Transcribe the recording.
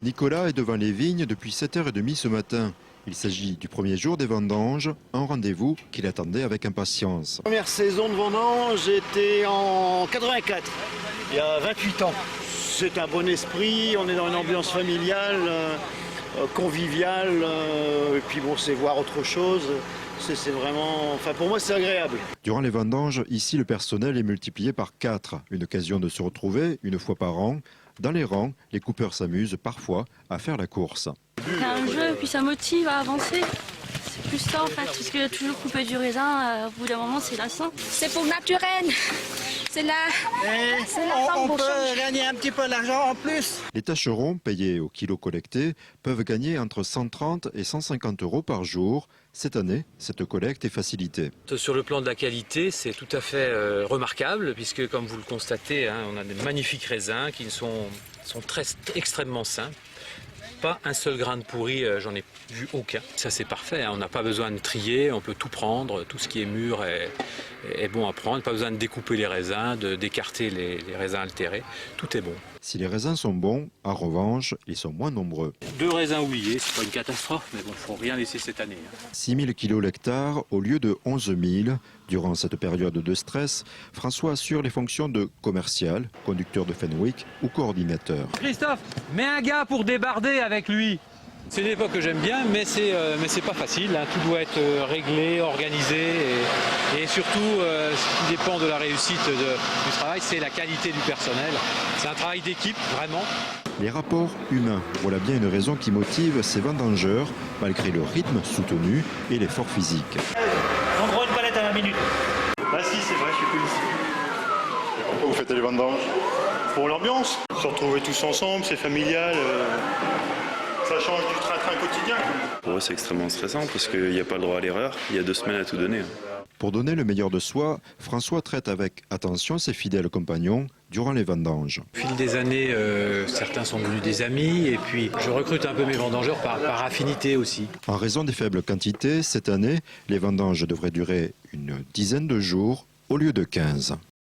Nicolas est devant les vignes depuis 7h30 ce matin. Il s'agit du premier jour des vendanges, un rendez-vous qu'il attendait avec impatience. La première saison de vendange, j'étais en 84, il y a 28 ans. C'est un bon esprit, on est dans une ambiance familiale, conviviale, et puis bon, c'est voir autre chose. C'est vraiment, enfin pour moi c'est agréable. Durant les vendanges, ici le personnel est multiplié par 4. Une occasion de se retrouver une fois par an. Dans les rangs, les coupeurs s'amusent parfois à faire la course. C'est un jeu, puis ça motive à avancer. C'est plus ça en fait, parce que toujours couper du raisin, au bout d'un moment c'est lassant. C'est pour naturel. C'est là. On peut gagner un petit peu d'argent en plus. Les tâcherons, payés au kilo collecté, peuvent gagner entre 130 et 150 euros par jour. Cette année, cette collecte est facilitée. Sur le plan de la qualité, c'est tout à fait remarquable, puisque comme vous le constatez, on a des magnifiques raisins qui sont extrêmement sains. Pas un seul grain de pourri, j'en ai vu aucun. Ça c'est parfait, on n'a pas besoin de trier, on peut tout prendre, tout ce qui est mûr est bon à prendre. Pas besoin de découper les raisins, d'écarter les raisins altérés, tout est bon. Si les raisins sont bons, en revanche, ils sont moins nombreux. 2 raisins oubliés, c'est pas une catastrophe, mais bon, il ne faut rien laisser cette année. 6 000 kilos l'hectare au lieu de 11 000. Durant cette période de stress, François assure les fonctions de commercial, conducteur de Fenwick ou coordinateur. Christophe, mets un gars pour débarder avec lui. C'est une époque que j'aime bien, mais c'est pas facile. Tout doit être réglé, organisé. Et surtout, ce qui dépend de la réussite du travail, c'est la qualité du personnel. C'est un travail d'équipe, vraiment. Les rapports humains, voilà bien une raison qui motive ces vendangeurs, malgré le rythme soutenu et l'effort physique. En gros, une palette à la minute. Bah si, c'est vrai, je suis plus ici. Pourquoi vous faites les vendanges? Pour l'ambiance. Se retrouver tous ensemble, c'est familial. Ça change du train-train quotidien. Pour eux, c'est extrêmement stressant parce qu'il n'y a pas le droit à l'erreur. Il y a 2 semaines à tout donner. Pour donner le meilleur de soi, François traite avec attention ses fidèles compagnons durant les vendanges. Au fil des années, certains sont devenus des amis, et puis je recrute un peu mes vendangeurs par affinité aussi. En raison des faibles quantités, cette année, les vendanges devraient durer une dizaine de jours au lieu de 15.